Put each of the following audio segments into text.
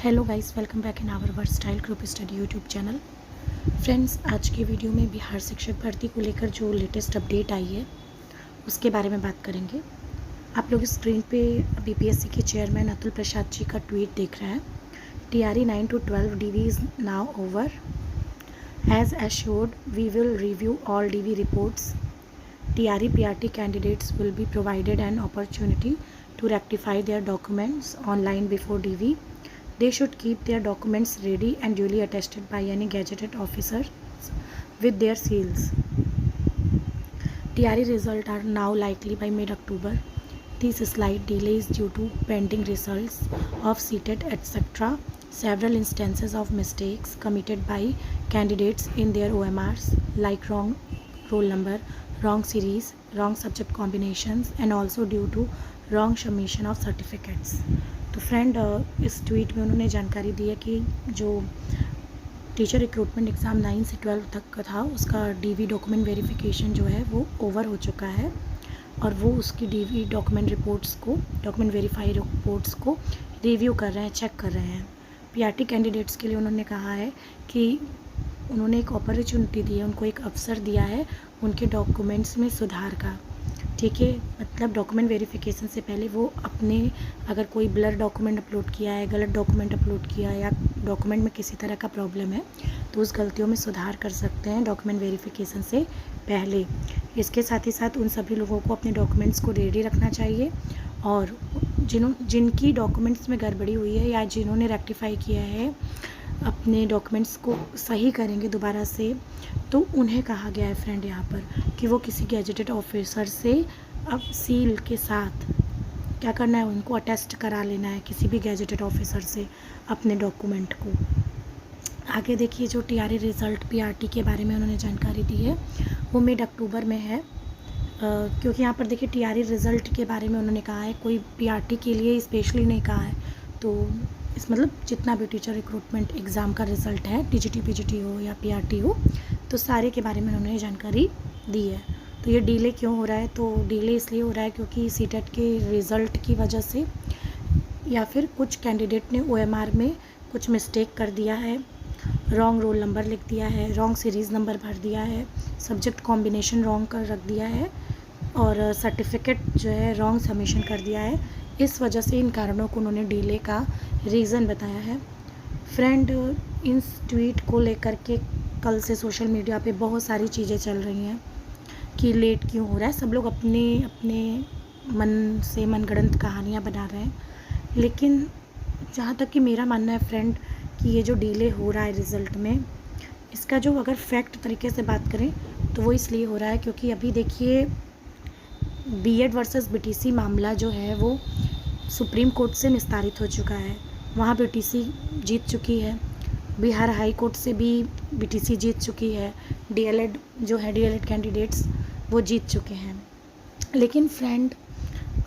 Hello guys, welcome back in our versatile group study YouTube channel. Friends, आज के video में बिहार शिक्षक भर्ती को लेकर जो लेटेस्ट अपडेट आई है उसके बारे में बात करेंगे। आप लोग स्क्रीन पे बीपीएससी के चेयरमैन अतुल प्रसाद जी का ट्वीट देख रहे हैं। TRE 9 to 12 DV is now over. As assured we will review all DV reports. TRE PRT candidates will be provided an opportunity to rectify their documents online before DV. They should keep their documents ready and duly attested by any gazetted officers with their seals. TRE results are now likely by mid-October. This slight delay is due to pending results of CTET etc. Several instances of mistakes committed by candidates in their OMRs, like wrong roll number, wrong series, wrong subject combinations, and also due to wrong submission of certificates. तो friend, इस tweet में उन्होंने जानकारी दी है कि जो teacher recruitment exam 9 से 12 तक का था उसका डीवी डॉक्यूमेंट वेरिफिकेशन जो है वो ओवर हो चुका है और वो उसकी डीवी डॉक्यूमेंट वेरीफाई रिपोर्ट्स को रिव्यू कर रहे हैं, चेक कर रहे हैं। पीआरटी कैंडिडेट्स के लिए उन्होंने कहा है कि उन्होंने एक अपॉर्चुनिटी दी है, उनको एक अवसर दिया है उनके डॉक्यूमेंट्स में सुधार का। ठीक है, मतलब डॉक्यूमेंट वेरिफिकेशन से पहले वो अपने अगर कोई ब्लर डॉक्यूमेंट अपलोड किया है, गलत डॉक्यूमेंट अपलोड किया है या डॉक्यूमेंट में किसी तरह का प्रॉब्लम है तो उस गलतियों में सुधार कर सकते हैं डॉक्यूमेंट वेरिफिकेशन से पहले। इसके साथ ही साथ उन सभी लोगों को अपने डॉक्यूमेंट्स को रेडी रखना चाहिए और जिनकी डॉक्यूमेंट्स में गड़बड़ी हुई है या जिन्होंने रेक्टिफाई किया है अपने डॉक्यूमेंट्स को सही करेंगे दोबारा से, तो उन्हें कहा गया है फ्रेंड यहाँ पर कि वो किसी गैजेटेड ऑफिसर से अब सील के साथ क्या करना है, उनको अटेस्ट करा लेना है किसी भी गैजेटेड ऑफिसर से अपने डॉक्यूमेंट को। आगे देखिए, जो टीआरई रिज़ल्ट पीआरटी के बारे में उन्होंने जानकारी दी है वो मिड अक्टूबर में है। क्योंकि यहाँ पर देखिए टीआरई रिज़ल्ट के बारे में उन्होंने कहा है, कोई पीआरटी के लिए स्पेशली नहीं कहा है। तो इस मतलब जितना भी टीचर रिक्रूटमेंट एग्ज़ाम का रिज़ल्ट है, टीजीटी पीजीटी हो या पीआरटी हो, तो सारे के बारे में उन्होंने जानकारी दी है। तो ये डिले क्यों हो रहा है? तो डिले इसलिए हो रहा है क्योंकि सीटेट के रिज़ल्ट की वजह से या फिर कुछ कैंडिडेट ने ओएमआर में कुछ मिस्टेक कर दिया है, रॉन्ग रोल नंबर लिख दिया है, रॉन्ग सीरीज़ नंबर भर दिया है, सब्जेक्ट कॉम्बिनेशन रॉन्ग कर रख दिया है और सर्टिफिकेट जो है रॉन्ग सबमिशन कर दिया है। इस वजह से इन कारणों को उन्होंने डिले का रीज़न बताया है। फ्रेंड, इस ट्वीट को लेकर के कल से सोशल मीडिया पे बहुत सारी चीज़ें चल रही हैं कि लेट क्यों हो रहा है। सब लोग अपने अपने मन से मनगढ़ंत कहानियाँ बना रहे हैं, लेकिन जहाँ तक कि मेरा मानना है फ्रेंड कि ये जो डिले हो रहा है रिज़ल्ट में, इसका जो अगर फैक्ट तरीके से बात करें तो वो इसलिए हो रहा है क्योंकि अभी देखिए बीएड वर्सेस बीटीसी मामला जो है वो सुप्रीम कोर्ट से निस्तारित हो चुका है। वहाँ बीटीसी जीत चुकी है, बिहार हाई कोर्ट से भी बीटीसी जीत चुकी है, डीएलएड जो है डीएलएड कैंडिडेट्स वो जीत चुके हैं। लेकिन फ्रेंड,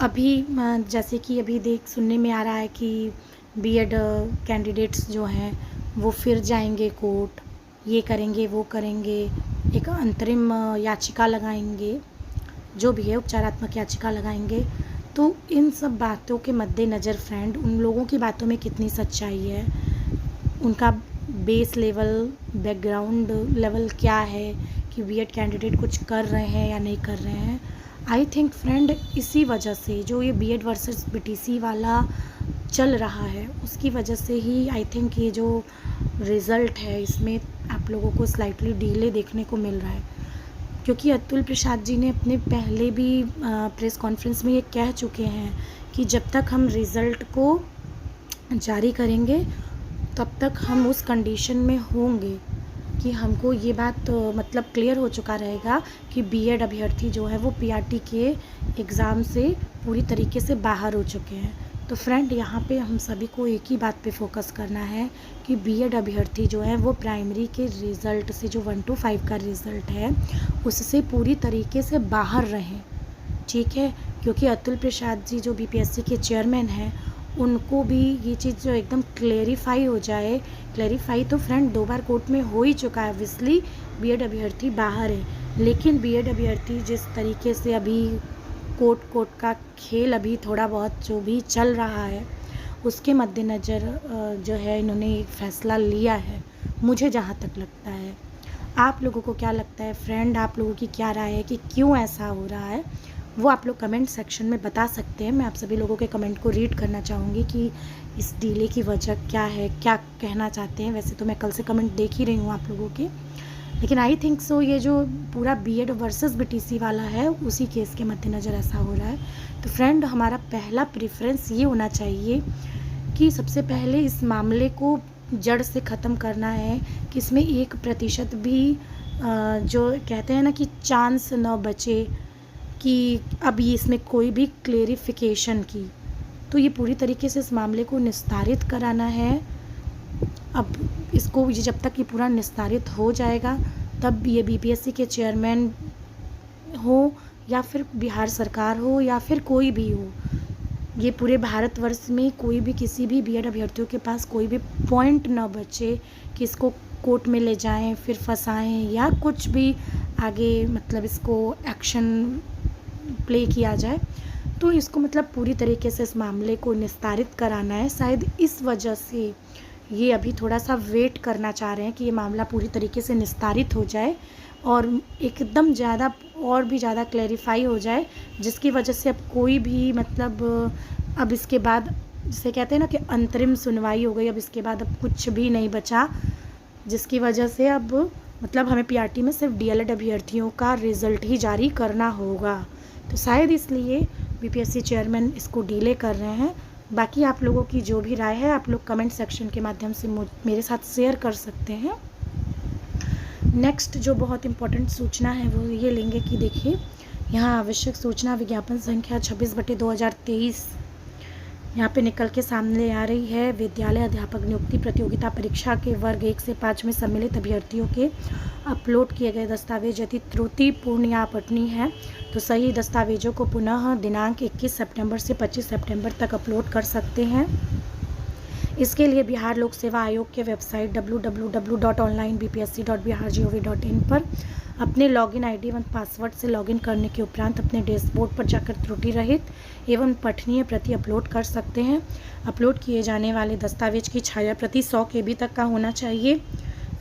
अभी जैसे कि अभी सुनने में आ रहा है कि बीएड कैंडिडेट्स जो हैं वो फिर जाएंगे कोर्ट, ये करेंगे वो करेंगे, एक अंतरिम याचिका लगाएंगे, जो भी है उपचारात्मक याचिका लगाएंगे। तो इन सब बातों के मद्देनज़र फ्रेंड, उन लोगों की बातों में कितनी सच्चाई है, उनका बेस लेवल, बैकग्राउंड लेवल क्या है कि बीएड कैंडिडेट कुछ कर रहे हैं या नहीं कर रहे हैं। आई थिंक फ्रेंड, इसी वजह से जो ये बीएड वर्सेस बीटीसी वाला चल रहा है उसकी वजह से ही आई थिंक ये जो रिज़ल्ट है इसमें आप लोगों को स्लाइटली डिले देखने को मिल रहा है। क्योंकि अतुल प्रसाद जी ने अपने पहले भी प्रेस कॉन्फ्रेंस में ये कह चुके हैं कि जब तक हम रिज़ल्ट को जारी करेंगे तब तक हम उस कंडीशन में होंगे कि हमको ये बात मतलब क्लियर हो चुका रहेगा कि बीएड अभ्यर्थी जो है वो पीआरटी के एग्ज़ाम से पूरी तरीके से बाहर हो चुके हैं। तो फ्रेंड, यहाँ पे हम सभी को एक ही बात पे फोकस करना है कि बीएड अभ्यर्थी जो है वो प्राइमरी के रिज़ल्ट से जो 1 to 5 का रिज़ल्ट है उससे पूरी तरीके से बाहर रहें। ठीक है, क्योंकि अतुल प्रसाद जी जो बीपीएससी के चेयरमैन हैं उनको भी ये चीज़ जो एकदम क्लेरिफाई हो जाए। क्लेरिफाई तो फ्रेंड 2 बार कोर्ट में हो ही चुका है, ऑब्वियसली बीएड अभ्यर्थी बाहर है, लेकिन बीएड अभ्यर्थी जिस तरीके से अभी कोर्ट का खेल अभी थोड़ा बहुत जो भी चल रहा है उसके मद्देनज़र जो है इन्होंने एक फ़ैसला लिया है, मुझे जहाँ तक लगता है। आप लोगों को क्या लगता है फ्रेंड? आप लोगों की क्या राय है कि क्यों ऐसा हो रहा है? वो आप लोग कमेंट सेक्शन में बता सकते हैं। मैं आप सभी लोगों के कमेंट को रीड करना चाहूँगी कि इस डिले की वजह क्या है, क्या कहना चाहते हैं। वैसे तो मैं कल से कमेंट देख ही रही हूँ आप लोगों के, लेकिन आई थिंक सो ये जो पूरा बीएड वर्सेस बीटीसी वाला है उसी केस के मद्देनज़र ऐसा हो रहा है। तो फ्रेंड, हमारा पहला प्रेफरेंस ये होना चाहिए कि सबसे पहले इस मामले को जड़ से ख़त्म करना है कि इसमें 1% भी जो कहते हैं ना कि चांस न बचे कि अब ये इसमें कोई भी क्लेरिफिकेशन की। तो ये पूरी तरीके से इस मामले को निस्तारित कराना है। अब इसको जब तक ये पूरा निस्तारित हो जाएगा तब ये बीपीएससी के चेयरमैन हो या फिर बिहार सरकार हो या फिर कोई भी हो, ये पूरे भारतवर्ष में कोई भी किसी भी बीएड अभ्यर्थियों के पास कोई भी पॉइंट न बचे कि इसको कोर्ट में ले जाएं, फिर फंसाएं या कुछ भी आगे मतलब इसको एक्शन प्ले किया जाए। तो इसको मतलब पूरी तरीके से इस मामले को निस्तारित कराना है। शायद इस वजह से ये अभी थोड़ा सा वेट करना चाह रहे हैं कि ये मामला पूरी तरीके से निस्तारित हो जाए और एकदम ज़्यादा और भी ज़्यादा क्लैरिफाई हो जाए, जिसकी वजह से अब कोई भी मतलब अब इसके बाद जिसे कहते हैं ना कि अंतरिम सुनवाई हो गई, अब इसके बाद अब कुछ भी नहीं बचा, जिसकी वजह से अब मतलब हमें पीआरटी में सिर्फ डीएलएड अभ्यर्थियों का रिज़ल्ट ही जारी करना होगा। तो शायद इसलिए बीपीएससी चेयरमैन इसको डिले कर रहे हैं। बाकी आप लोगों की जो भी राय है आप लोग कमेंट सेक्शन के माध्यम से मेरे साथ शेयर कर सकते हैं। नेक्स्ट जो बहुत इम्पोर्टेंट सूचना है वो ये लेंगे कि देखिए यहाँ आवश्यक सूचना विज्ञापन संख्या 26/2023 यहाँ पे निकल के सामने आ रही है। विद्यालय अध्यापक नियुक्ति प्रतियोगिता परीक्षा के वर्ग 1 से 5 में सम्मिलित अभ्यर्थियों के अपलोड किए गए दस्तावेज यदि त्रुटिपूर्ण या अपठनीय है तो सही दस्तावेजों को पुनः दिनांक 21 सितंबर से 25 सितंबर तक अपलोड कर सकते हैं। इसके लिए बिहार लोक सेवा आयोग के वेबसाइट www.onlinebpsc.bihar.gov.in पर अपने लॉगिन आईडी एवं पासवर्ड से लॉगिन करने के उपरांत अपने डैशबोर्ड पर जाकर त्रुटि रहित एवं पठनीय प्रति अपलोड कर सकते हैं। अपलोड किए जाने वाले दस्तावेज की छाया प्रति 100 KB तक का होना चाहिए।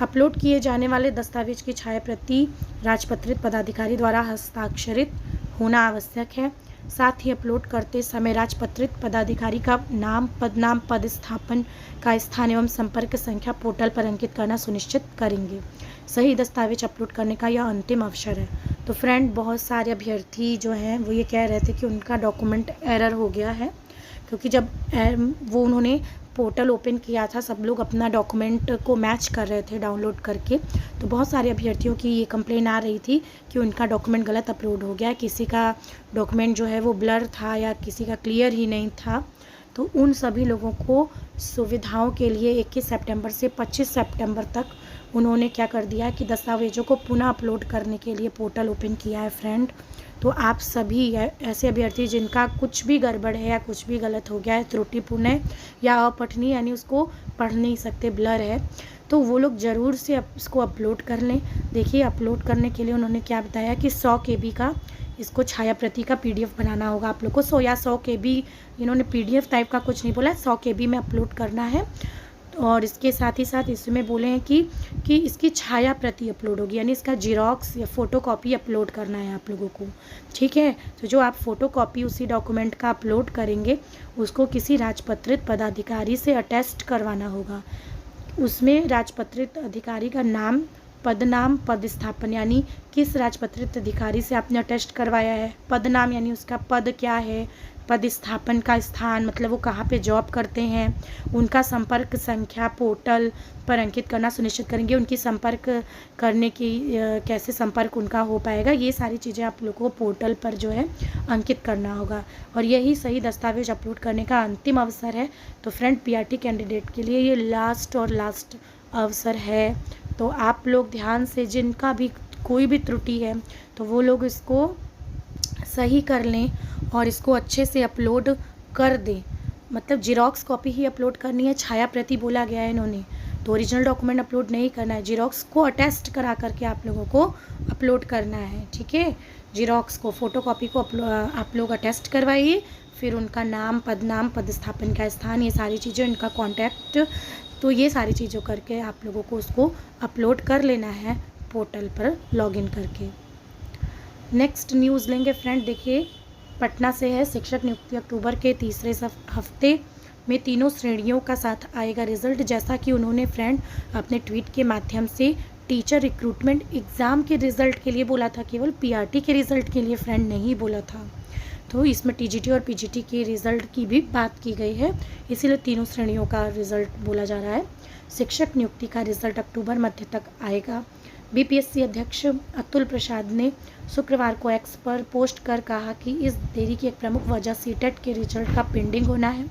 अपलोड किए जाने वाले दस्तावेज की छाया प्रति राजपत्रित पदाधिकारी द्वारा हस्ताक्षरित होना आवश्यक है। साथ ही अपलोड करते समय राजपत्रित पदाधिकारी का नाम, पदनाम, पदस्थापन का स्थान एवं संपर्क संख्या पोर्टल पर अंकित करना सुनिश्चित करेंगे। सही दस्तावेज अपलोड करने का यह अंतिम अवसर है। तो फ्रेंड, बहुत सारे अभ्यर्थी जो हैं वो ये कह रहे थे कि उनका डॉक्यूमेंट एरर हो गया है, क्योंकि जब वो उन्होंने पोर्टल ओपन किया था सब लोग अपना डॉक्यूमेंट को मैच कर रहे थे डाउनलोड करके, तो बहुत सारे अभ्यर्थियों की ये कंप्लेन आ रही थी कि उनका डॉक्यूमेंट गलत अपलोड हो गया, किसी का डॉक्यूमेंट जो है वो ब्लर था या किसी का क्लियर ही नहीं था। तो उन सभी लोगों को सुविधाओं के लिए 21 सितंबर से 25 सितंबर तक उन्होंने क्या कर दिया कि दस्तावेजों को पुनः अपलोड करने के लिए पोर्टल ओपन किया है फ्रेंड। तो आप सभी ऐसे अभ्यर्थी जिनका कुछ भी गड़बड़ है या कुछ भी गलत हो गया है, त्रुटिपूर्ण है या अपठनीय यानी उसको पढ़ नहीं सकते, ब्लर है, तो वो लोग ज़रूर से इसको अपलोड कर लें। देखिए अपलोड करने के लिए उन्होंने क्या बताया कि 100 KB का इसको छाया प्रति का PDF बनाना होगा आप लोग को। 100 KB इन्होंने PDF टाइप का कुछ नहीं बोला है, 100 KB में अपलोड करना है। और इसके साथ ही साथ इसमें बोले हैं कि इसकी छाया प्रति अपलोड होगी, यानी इसका जीरोक्स या फ़ोटोकॉपी अपलोड करना है आप लोगों को। ठीक है, तो जो आप फ़ोटोकॉपी उसी डॉक्यूमेंट का अपलोड करेंगे उसको किसी राजपत्रित पदाधिकारी से अटेस्ट करवाना होगा। उसमें राजपत्रित अधिकारी का नाम, पदनाम, पदस्थापन यानी किस राजपत्रित अधिकारी से आपने अटेस्ट करवाया है, पदनाम यानी उसका पद क्या है, पदस्थापन का स्थान मतलब वो कहाँ पे जॉब करते हैं, उनका संपर्क संख्या पोर्टल पर अंकित करना सुनिश्चित करेंगे। उनकी संपर्क करने की कैसे संपर्क उनका हो पाएगा, ये सारी चीज़ें आप लोगों को पोर्टल पर जो है अंकित करना होगा और यही सही दस्तावेज अपलोड करने का अंतिम अवसर है। तो फ्रेंड, पीआरटी कैंडिडेट के लिए ये लास्ट अवसर है। तो आप लोग ध्यान से, जिनका भी कोई भी त्रुटि है तो वो लोग इसको सही कर लें और इसको अच्छे से अपलोड कर दें। मतलब जीरोक्स कॉपी ही अपलोड करनी है, छाया प्रति बोला गया है इन्होंने, तो ओरिजिनल डॉक्यूमेंट अपलोड नहीं करना है, जीरोक्स को अटेस्ट करा करके आप लोगों को अपलोड करना है, ठीक है। जीरोक्स को, फोटोकॉपी को आप लोग अटेस्ट करवाइए, फिर उनका नाम, पदस्थापन का स्थान, ये सारी चीज़ें, उनका कॉन्टैक्ट, तो ये सारी चीज़ों करके आप लोगों को उसको अपलोड कर लेना है पोर्टल पर लॉगिन करके। नेक्स्ट न्यूज़ लेंगे फ्रेंड, देखिए पटना से है। शिक्षक नियुक्ति अक्टूबर के तीसरे हफ्ते में तीनों श्रेणियों का साथ आएगा रिजल्ट। जैसा कि उन्होंने फ्रेंड अपने ट्वीट के माध्यम से टीचर रिक्रूटमेंट एग्ज़ाम के रिज़ल्ट के लिए बोला था, केवल पीआरटी के रिज़ल्ट के लिए फ्रेंड नहीं बोला था। तो इसमें टीजीटी और पीजीटी के रिज़ल्ट की भी बात की गई है, इसीलिए तीनों श्रेणियों का रिज़ल्ट बोला जा रहा है। शिक्षक नियुक्ति का रिज़ल्ट अक्टूबर मध्य तक आएगा। बीपीएससी अध्यक्ष अतुल प्रसाद ने शुक्रवार को एक्स पर पोस्ट कर कहा कि इस देरी की एक प्रमुख वजह सीटेट के रिजल्ट का पेंडिंग होना है।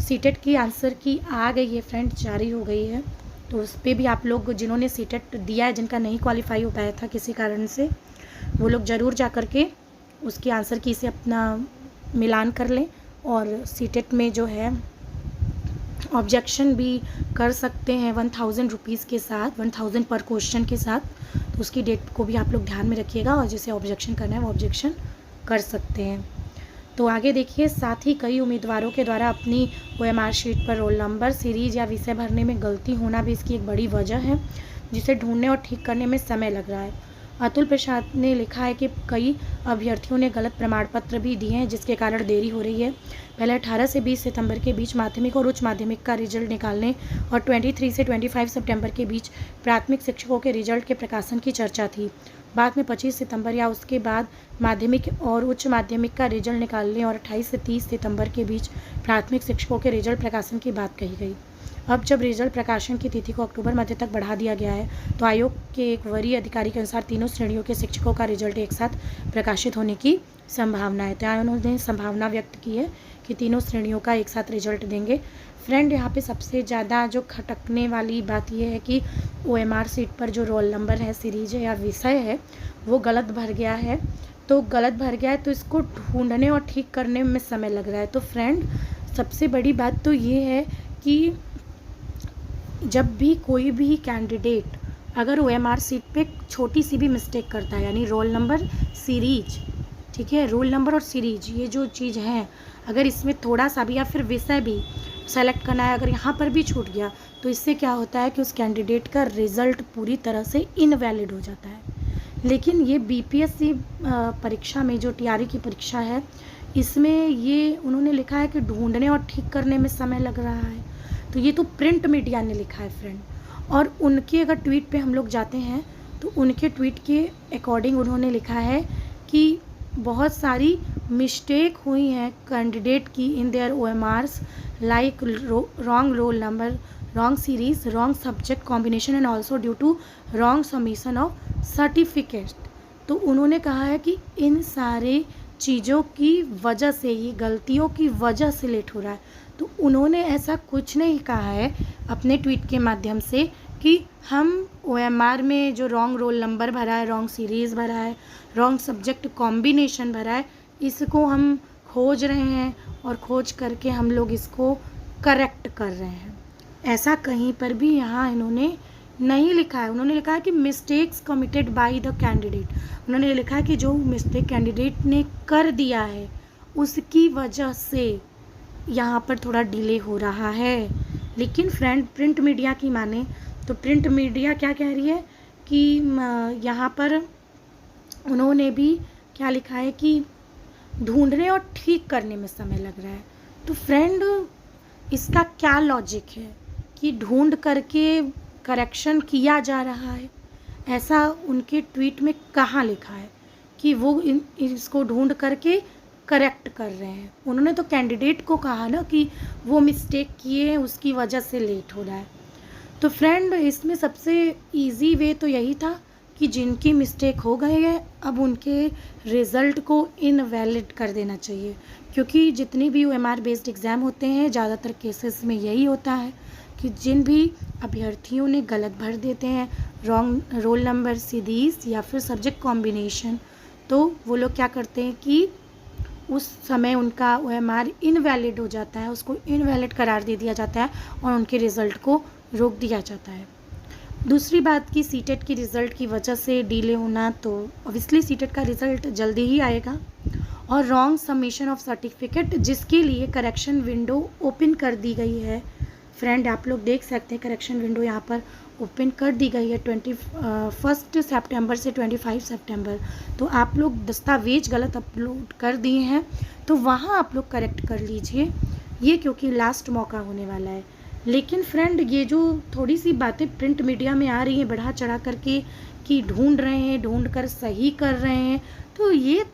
सीटेट की आंसर की आ गई है फ्रेंड, जारी हो गई है, तो उस पर भी आप लोग जिन्होंने सीटेट दिया है, जिनका नहीं क्वालिफाई हो पाया था किसी कारण से, वो लोग ज़रूर जा कर के उसकी आंसर की से अपना मिलान कर लें, और सीटेट में जो है ऑब्जेक्शन भी कर सकते हैं 1000 रुपीज़ के साथ, 1000 पर क्वेश्चन के साथ। तो उसकी डेट को भी आप लोग ध्यान में रखिएगा, और जिसे ऑब्जेक्शन करना है वो ऑब्जेक्शन कर सकते हैं। तो आगे देखिए, साथ ही कई उम्मीदवारों के द्वारा अपनी OMR शीट पर रोल नंबर, सीरीज या विषय भरने में गलती होना भी इसकी एक बड़ी वजह है, जिसे ढूंढने और ठीक करने में समय लग रहा है। अतुल प्रसाद ने लिखा है कि कई अभ्यर्थियों ने गलत प्रमाण पत्र भी दिए हैं, जिसके कारण देरी हो रही है। पहले 18 से 20 सितंबर के बीच माध्यमिक और उच्च माध्यमिक का रिजल्ट निकालने और 23 से 25 सितंबर के बीच प्राथमिक शिक्षकों के रिजल्ट के प्रकाशन की चर्चा थी। बाद में 25 सितंबर या उसके बाद माध्यमिक और उच्च माध्यमिक का रिजल्ट निकालने और 28 से 30 सितंबर के बीच प्राथमिक शिक्षकों के रिजल्ट प्रकाशन की बात कही गई। अब जब रिजल्ट प्रकाशन की तिथि को अक्टूबर मध्य तक बढ़ा दिया गया है, तो आयोग के एक वरीय अधिकारी के अनुसार तीनों श्रेणियों के शिक्षकों का रिजल्ट एक साथ प्रकाशित होने की संभावना है। तो उन्होंने संभावना व्यक्त की है कि तीनों श्रेणियों का एक साथ रिजल्ट देंगे। फ्रेंड, यहाँ पे सबसे ज़्यादा जो खटकने वाली बात यह है कि OMR सीट पर जो रोल नंबर है, सीरीज है या विषय है, वो गलत भर गया है। तो गलत भर गया है तो इसको ढूंढने और ठीक करने में समय लग रहा है। तो फ्रेंड, सबसे बड़ी बात तो ये है कि जब भी कोई भी कैंडिडेट अगर OMR सीट पे छोटी सी भी मिस्टेक करता है, यानी रोल नंबर, सीरीज, ठीक है, रोल नंबर और सीरीज, ये जो चीज़ है, अगर इसमें थोड़ा सा भी या फिर विषय भी सेलेक्ट करना है, अगर यहाँ पर भी छूट गया, तो इससे क्या होता है कि उस कैंडिडेट का रिज़ल्ट पूरी तरह से इनवैलिड हो जाता है। लेकिन ये BPSC परीक्षा में, जो TRE की परीक्षा है, इसमें ये उन्होंने लिखा है कि ढूंढने और ठीक करने में समय लग रहा है। तो ये तो प्रिंट मीडिया ने लिखा है फ्रेंड, और उनके अगर ट्वीट पे हम लोग जाते हैं तो उनके ट्वीट के अकॉर्डिंग उन्होंने लिखा है कि बहुत सारी मिस्टेक हुई हैं कैंडिडेट की in their OMRs, like wrong roll number, wrong series, wrong subject combination and also due to wrong submission of certificate. तो उन्होंने कहा है कि इन सारे चीज़ों की वजह से, ये गलतियों की वजह से लेट हो रहा है। तो उन्होंने ऐसा कुछ नहीं कहा है अपने ट्वीट के माध्यम से कि हम OMR में जो रॉन्ग रोल नंबर भरा है, रॉन्ग सीरीज़ भरा है, रॉन्ग सब्जेक्ट कॉम्बिनेशन भरा है, इसको हम खोज रहे हैं और खोज करके हम लोग इसको करेक्ट कर रहे हैं। ऐसा कहीं पर भी यहाँ इन्होंने नहीं लिखा है। उन्होंने लिखा है कि mistakes committed by the candidate. उन्होंने लिखा है कि जो मिस्टेक कैंडिडेट ने कर दिया है उसकी वजह से यहाँ पर थोड़ा डिले हो रहा है। लेकिन फ्रेंड, प्रिंट मीडिया की माने तो प्रिंट मीडिया क्या कह रही है कि यहाँ पर उन्होंने भी क्या लिखा है कि ढूंढने और ठीक करने में समय लग रहा है। तो फ्रेंड, इसका क्या लॉजिक है कि ढूंढ करके करेक्शन किया जा रहा है? ऐसा उनके ट्वीट में कहाँ लिखा है कि वो इसको ढूंढ करके करेक्ट कर रहे हैं? उन्होंने तो कैंडिडेट को कहा ना कि वो मिस्टेक किए हैं, उसकी वजह से लेट हो रहा है। तो फ्रेंड, इसमें सबसे इजी वे तो यही था कि जिनकी मिस्टेक हो गई है अब उनके रिज़ल्ट को इनवैलिड कर देना चाहिए, क्योंकि जितनी भी OMR बेस्ड एग्ज़ाम होते हैं ज़्यादातर केसेस में यही होता है कि जिन भी अभ्यर्थियों ने गलत भर देते हैं रॉन्ग रोल नंबर, सीरीज या फिर सब्जेक्ट कॉम्बिनेशन, तो वो लोग क्या करते हैं कि उस समय उनका OMR इनवैलिड हो जाता है, उसको इनवैलिड करार दे दिया जाता है और उनके रिज़ल्ट को रोक दिया जाता है। दूसरी बात कि सीटेट की रिज़ल्ट की वजह से डिले होना, तो ऑब्वियसली सीटेट का रिज़ल्ट जल्दी ही आएगा। और रॉन्ग सबमिशन ऑफ सर्टिफिकेट, जिसके लिए करेक्शन विंडो ओपन कर दी गई है। फ्रेंड आप लोग देख सकते हैं करेक्शन विंडो यहाँ पर ओपन कर दी गई है 21 सितंबर से 25 सितंबर। तो आप लोग दस्तावेज गलत अपलोड कर दिए हैं, तो वहाँ आप लोग करेक्ट कर लीजिए, ये क्योंकि लास्ट मौका होने वाला है। लेकिन फ्रेंड ये जो थोड़ी सी बातें प्रिंट मीडिया में आ रही हैं बढ़ा चढ़ा करके कि ढूंढ रहे हैं, ढूंढ कर सही कर रहे हैं, तो ये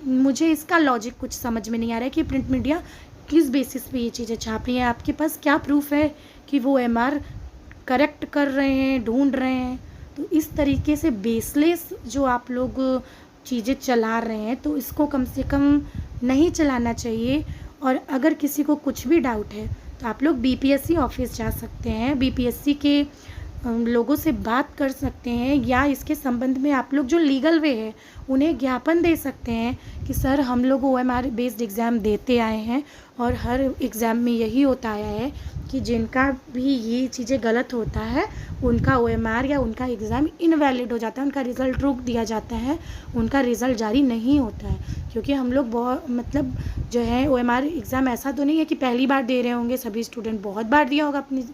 मुझे इसका लॉजिक कुछ समझ में नहीं आ रहा है कि प्रिंट मीडिया किस बेसिस पे ये चीज़ें छाप रही है। आपके पास क्या प्रूफ है कि वो MR करेक्ट कर रहे हैं, ढूंढ रहे हैं? तो इस तरीके से बेसलेस जो आप लोग चीज़ें चला रहे हैं, तो इसको कम से कम नहीं चलाना चाहिए। और अगर किसी को कुछ भी डाउट है तो आप लोग BPSC ऑफिस जा सकते हैं, BPSC के लोगों से बात कर सकते हैं, या इसके संबंध में आप लोग जो लीगल वे है उन्हें ज्ञापन दे सकते हैं कि सर हम लोग OMR बेस्ड एग्ज़ाम देते आए हैं और हर एग्ज़ाम में यही होता आया है कि जिनका भी ये चीज़ें गलत होता है उनका OMR या उनका एग्ज़ाम इनवैलिड हो जाता है, उनका रिज़ल्ट रोक दिया जाता है, उनका रिज़ल्ट जारी नहीं होता है। क्योंकि हम लोग बहुत मतलब जो है OMR एग्ज़ाम ऐसा तो नहीं है कि पहली बार दे रहे होंगे, सभी स्टूडेंट बहुत बार दिया होगा अपने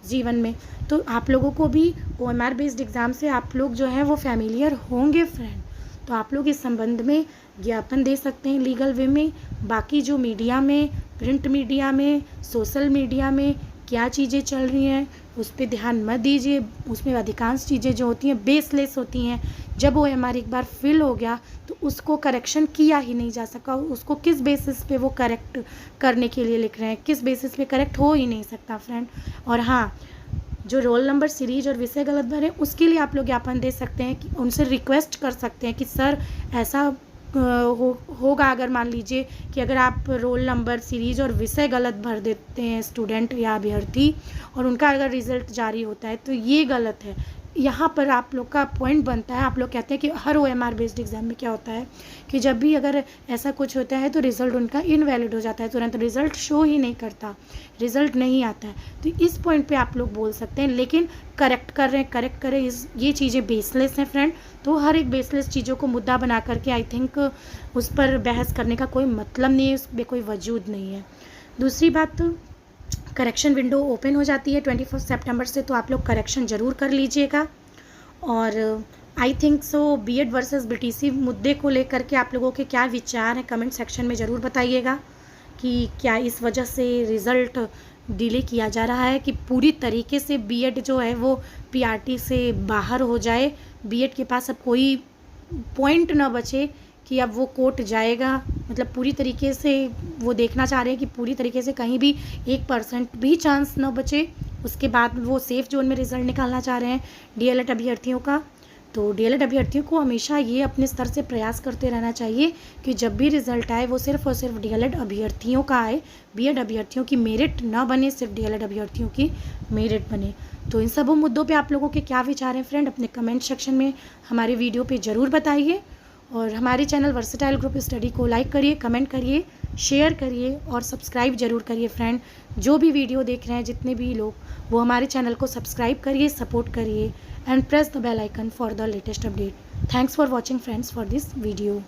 जीवन में। तो आप लोगों को भी OMR बेस्ड एग्ज़ाम से आप लोग जो है वो फैमिलियर होंगे फ्रेंड। तो आप लोग इस संबंध में ज्ञापन दे सकते हैं लीगल वे में। बाकी जो मीडिया में, प्रिंट मीडिया में, सोशल मीडिया में क्या चीज़ें चल रही हैं उस पर ध्यान मत दीजिए। उसमें अधिकांश चीज़ें जो होती हैं बेसलेस होती हैं। जब OMR एक बार फिल हो गया तो उसको करेक्शन किया ही नहीं जा सका। उसको किस बेसिस पे वो करेक्ट करने के लिए लिख रहे हैं, किस बेसिस पे करेक्ट हो ही नहीं सकता फ्रेंड। और हाँ, जो रोल नंबर, सीरीज और विषय गलत भरे उसके लिए आप लोग ज्ञापन दे सकते हैं कि उनसे रिक्वेस्ट कर सकते हैं कि सर ऐसा होगा अगर मान लीजिए कि अगर आप रोल नंबर, सीरीज और विषय गलत भर देते हैं स्टूडेंट या अभ्यर्थी और उनका अगर रिज़ल्ट जारी होता है तो ये गलत है। यहाँ पर आप लोग का पॉइंट बनता है। आप लोग कहते हैं कि हर OMR बेस्ड एग्ज़ाम में क्या होता है कि जब भी अगर ऐसा कुछ होता है तो रिज़ल्ट उनका इनवैलिड हो जाता है, तुरंत रिज़ल्ट शो ही नहीं करता, रिज़ल्ट नहीं आता है। तो इस पॉइंट पे आप लोग बोल सकते हैं, लेकिन करेक्ट करें ये चीज़ें बेसलेस हैं फ्रेंड। तो हर एक बेसलेस चीज़ों को मुद्दा बना करके आई थिंक उस पर बहस करने का कोई मतलब नहीं है, उसमें कोई वजूद नहीं है। दूसरी बात, करेक्शन विंडो ओपन हो जाती है 21 सितंबर से, तो आप लोग करेक्शन ज़रूर कर लीजिएगा। और I think so BEd versus BTC मुद्दे को लेकर के आप लोगों के क्या विचार हैं कमेंट सेक्शन में ज़रूर बताइएगा कि क्या इस वजह से रिज़ल्ट डिले किया जा रहा है कि पूरी तरीके से BEd जो है वो PRT से बाहर हो जाए, BEd के पास अब कोई पॉइंट ना बचे कि अब वो कोर्ट जाएगा। मतलब पूरी तरीके से वो देखना चाह रहे हैं कि पूरी तरीके से कहीं भी 1% भी चांस ना बचे। उसके बाद वो सेफ़ जोन में रिज़ल्ट निकालना चाह रहे हैं DLED अभ्यर्थियों का। तो DLED अभ्यर्थियों को हमेशा ये अपने स्तर से प्रयास करते रहना चाहिए कि जब भी रिज़ल्ट आए वो सिर्फ़ और सिर्फ DLED अभ्यर्थियों का आए, BEd अभ्यर्थियों की मेरिट ना बने, सिर्फ DLED अभ्यर्थियों की मेरिट बने। तो इन सब मुद्दों पे आप लोगों के क्या विचार हैं फ्रेंड, अपने कमेंट सेक्शन में हमारे वीडियो पे ज़रूर बताइए। और हमारे चैनल वर्सेटाइल ग्रुप स्टडी को लाइक करिए, कमेंट करिए, शेयर करिए और सब्सक्राइब ज़रूर करिए फ्रेंड। जो भी वीडियो देख रहे हैं जितने भी लोग, वो हमारे चैनल को सब्सक्राइब करिए, सपोर्ट करिए and press the bell icon for the latest update. Thanks for watching friends for this video.